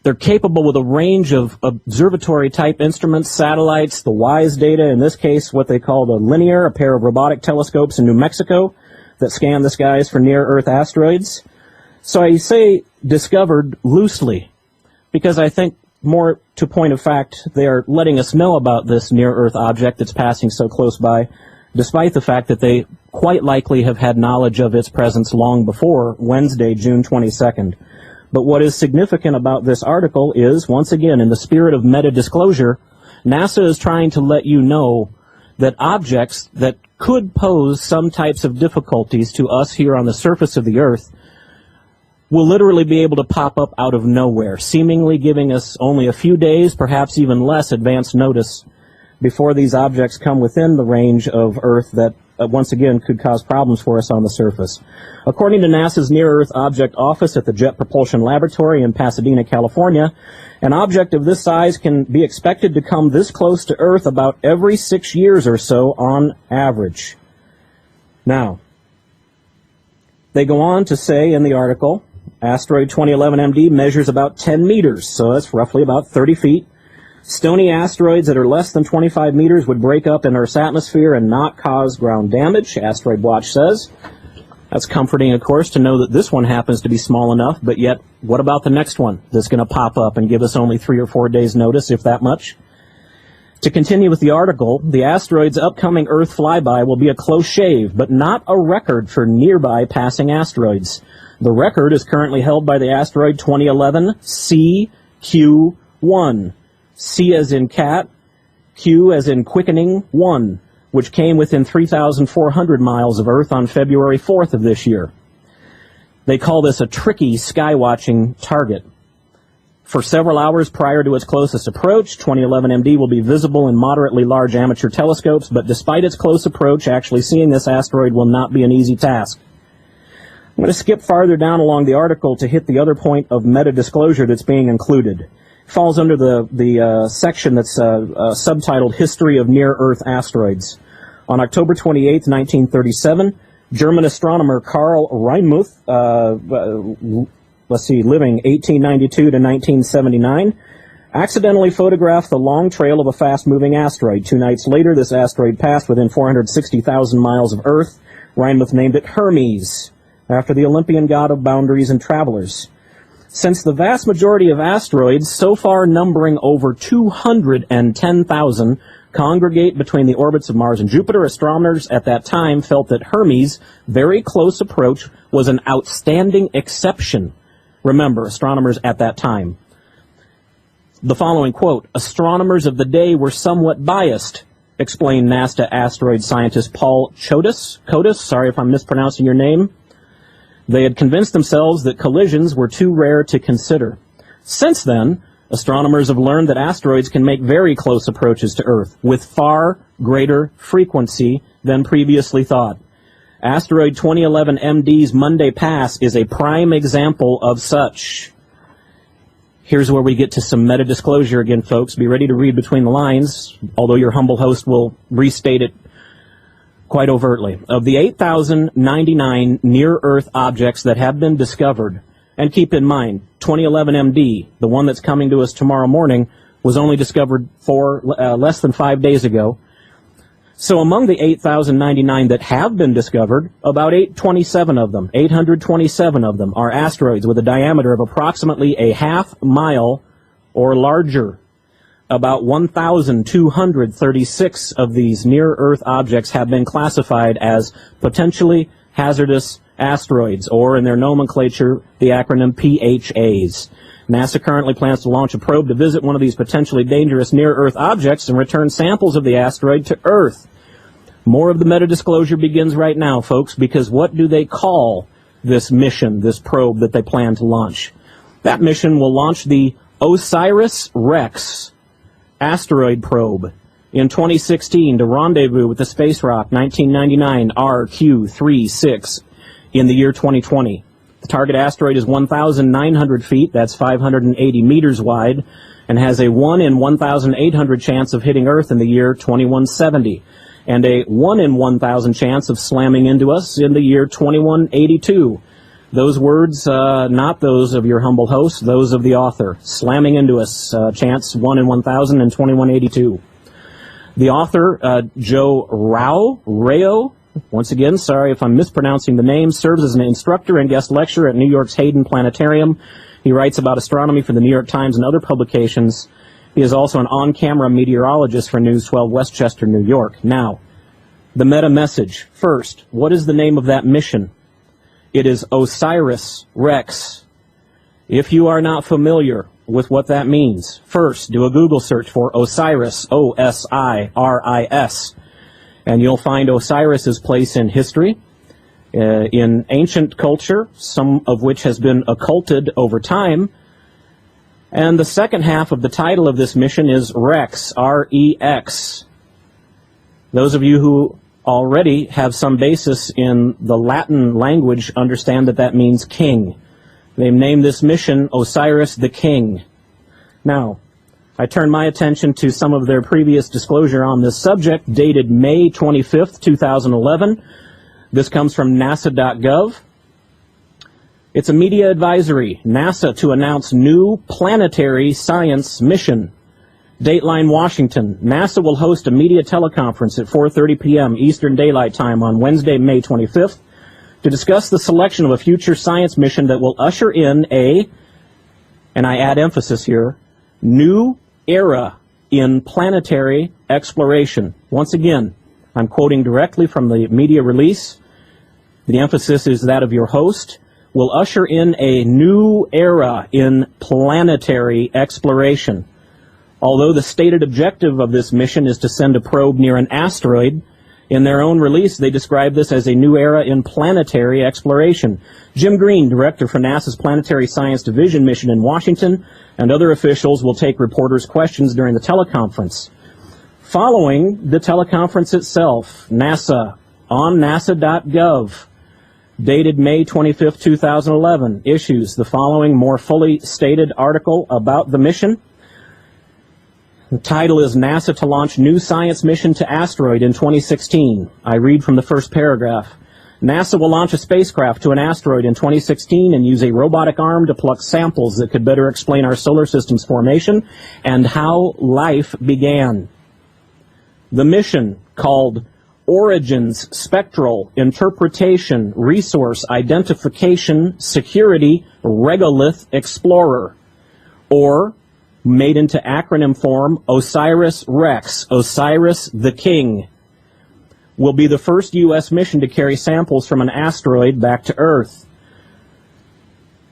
They're capable with a range of observatory-type instruments, satellites, the WISE data, in this case what they call the Linear, a pair of robotic telescopes in New Mexico that scan the skies for near-Earth asteroids. So I say discovered loosely, because I think more to point of fact, they are letting us know about this near-Earth object that's passing so close by, despite the fact that they quite likely have had knowledge of its presence long before Wednesday, June 22nd. But what is significant about this article is, once again, in the spirit of meta-disclosure, NASA is trying to let you know that objects that could pose some types of difficulties to us here on the surface of the Earth will literally be able to pop up out of nowhere, seemingly giving us only a few days, perhaps even less advance notice before these objects come within the range of Earth that, once again, could cause problems for us on the surface. According to NASA's Near-Earth Object Office at the Jet Propulsion Laboratory in Pasadena, California, an object of this size can be expected to come this close to Earth about every 6 years or so on average. Now, they go on to say in the article, asteroid 2011 MD measures about 10 meters, so that's roughly about 30 feet. Stony asteroids that are less than 25 meters would break up in Earth's atmosphere and not cause ground damage, Asteroid Watch says. That's comforting, of course, to know that this one happens to be small enough, but yet, what about the next one that's going to pop up and give us only 3 or 4 days' notice, if that much? To continue with the article, the asteroid's upcoming Earth flyby will be a close shave, but not a record for nearby passing asteroids. The record is currently held by the asteroid 2011 CQ-1. C as in cat, Q as in quickening 1, which came within 3,400 miles of Earth on February 4th of this year. They call this a tricky sky-watching target. For several hours prior to its closest approach, 2011 MD will be visible in moderately large amateur telescopes, but despite its close approach, actually seeing this asteroid will not be an easy task. I'm going to skip farther down along the article to hit the other point of meta-disclosure that's being included. Falls under the section that's subtitled History of Near-Earth Asteroids. On October 28, 1937, German astronomer Karl Reinmuth, living 1892 to 1979, accidentally photographed the long trail of a fast-moving asteroid. 2 nights later, this asteroid passed within 460,000 miles of Earth. Reinmuth named it Hermes, after the Olympian god of boundaries and travelers. Since the vast majority of asteroids, so far numbering over 210,000, congregate between the orbits of Mars and Jupiter, astronomers at that time felt that Hermes' very close approach was an outstanding exception. Remember, astronomers at that time. The following quote, astronomers of the day were somewhat biased, explained NASA asteroid scientist Paul Chodas, sorry if I'm mispronouncing your name. They had convinced themselves that collisions were too rare to consider. Since then, astronomers have learned that asteroids can make very close approaches to Earth with far greater frequency than previously thought. Asteroid 2011 MD's Monday pass is a prime example of such. Here's where we get to some meta-disclosure again, folks. Be ready to read between the lines, although your humble host will restate it quite overtly. Of the 8,099 near-Earth objects that have been discovered, and keep in mind, 2011 MD, the one that's coming to us tomorrow morning, was only discovered less than 5 days ago. So among the 8,099 that have been discovered, about 827 of them are asteroids with a diameter of approximately a half mile or larger. About 1,236 of these near-Earth objects have been classified as potentially hazardous asteroids, or in their nomenclature, the acronym PHAs. NASA currently plans to launch a probe to visit one of these potentially dangerous near-Earth objects and return samples of the asteroid to Earth. More of the meta-disclosure begins right now, folks, because what do they call this mission, this probe that they plan to launch? That mission will launch the OSIRIS-REx asteroid probe in 2016 to rendezvous with the space rock 1999 RQ-36 in the year 2020. The target asteroid is 1,900 feet, that's 580 meters wide, and has a 1 in 1,800 chance of hitting Earth in the year 2170, and a 1 in 1,000 chance of slamming into us in the year 2182. Those words, not those of your humble host, those of the author, slamming into us, chance 1 in 1,000 and 2182. The author, Joe Rao, once again, sorry if I'm mispronouncing the name, serves as an instructor and guest lecturer at New York's Hayden Planetarium. He writes about astronomy for the New York Times and other publications. He is also an on-camera meteorologist for News 12 Westchester, New York. Now, the meta message. First, what is the name of that mission? It is OSIRIS-REx. If you are not familiar with what that means, first, do a Google search for Osiris, O-S-I-R-I-S, and you'll find Osiris's place in history, in ancient culture, some of which has been occulted over time. And the second half of the title of this mission is REx, R-E-X. Those of you who already have some basis in the Latin language understand that that means king. They've named this mission Osiris the King. Now, I turn my attention to some of their previous disclosure on this subject, dated May 25th, 2011. This comes from NASA.gov. It's a media advisory. NASA to announce new planetary science mission. Dateline, Washington. NASA will host a media teleconference at 4:30 p.m. Eastern Daylight Time on Wednesday, May 25th, to discuss the selection of a future science mission that will usher in a, and I add emphasis here, new era in planetary exploration. Once again, I'm quoting directly from the media release. The emphasis is that of your host. Will usher in a new era in planetary exploration. Although the stated objective of this mission is to send a probe near an asteroid, in their own release they describe this as a new era in planetary exploration. Jim Green, director for NASA's Planetary Science Division mission in Washington, and other officials will take reporters' questions during the teleconference. Following the teleconference itself, NASA, on NASA.gov, dated May 25th, 2011, issues the following more fully stated article about the mission. The title is NASA to launch new science mission to asteroid in 2016. I read from the first paragraph. NASA will launch a spacecraft to an asteroid in 2016 and use a robotic arm to pluck samples that could better explain our solar system's formation and how life began. The mission, called Origins Spectral Interpretation Resource Identification Security Regolith Explorer, or made into acronym form, OSIRIS-REx, Osiris the King, will be the first U.S. mission to carry samples from an asteroid back to Earth.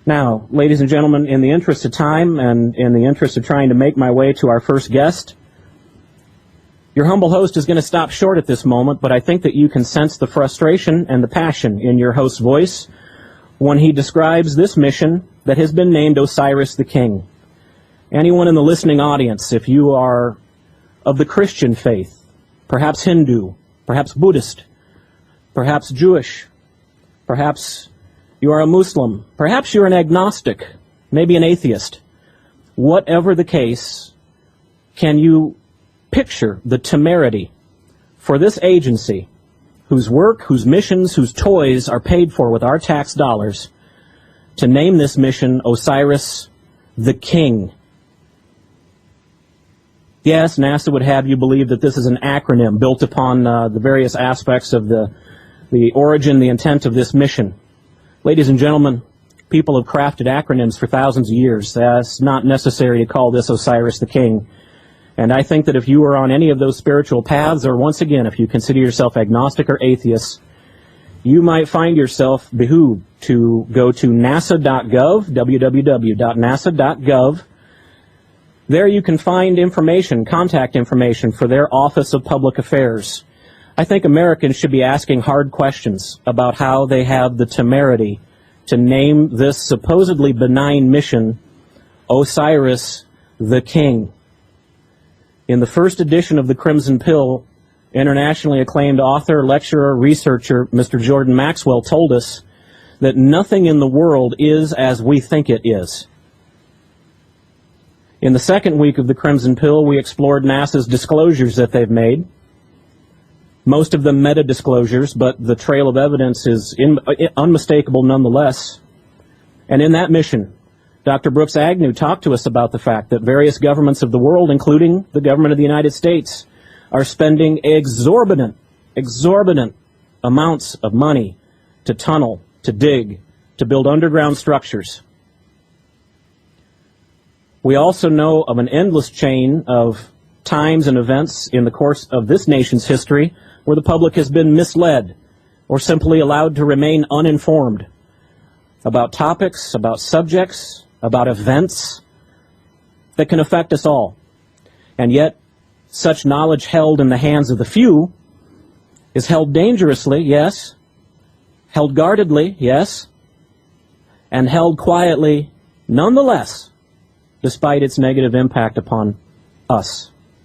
Now, ladies and gentlemen, in the interest of time and in the interest of trying to make my way to our first guest, your humble host is going to stop short at this moment, but I think that you can sense the frustration and the passion in your host's voice when he describes this mission that has been named Osiris the King. Anyone in the listening audience, if you are of the Christian faith, perhaps Hindu, perhaps Buddhist, perhaps Jewish, perhaps you are a Muslim, perhaps you're an agnostic, maybe an atheist, whatever the case, can you picture the temerity for this agency, whose work, whose missions, whose toys are paid for with our tax dollars, to name this mission Osiris the King? Yes, NASA would have you believe that this is an acronym built upon the various aspects of the origin, the intent of this mission. Ladies and gentlemen, people have crafted acronyms for thousands of years. It's not necessary to call this Osiris the King. And I think that if you are on any of those spiritual paths, or once again, if you consider yourself agnostic or atheist, you might find yourself behooved to go to nasa.gov, www.nasa.gov. There you can find information, contact information for their Office of Public Affairs. I think Americans should be asking hard questions about how they have the temerity to name this supposedly benign mission Osiris the King. In the first edition of the Crimson Pill, internationally acclaimed author, lecturer, researcher, Mr. Jordan Maxwell told us that nothing in the world is as we think it is. In the second week of the Crimson Pill, we explored NASA's disclosures that they've made. Most of them meta-disclosures, but the trail of evidence is unmistakable nonetheless. And in that mission, Dr. Brooks Agnew talked to us about the fact that various governments of the world, including the government of the United States, are spending exorbitant amounts of money to tunnel, to dig, to build underground structures. We also know of an endless chain of times and events in the course of this nation's history where the public has been misled or simply allowed to remain uninformed about topics, about subjects, about events that can affect us all. And yet, such knowledge held in the hands of the few is held dangerously, yes, held guardedly, yes, and held quietly nonetheless, despite its negative impact upon us.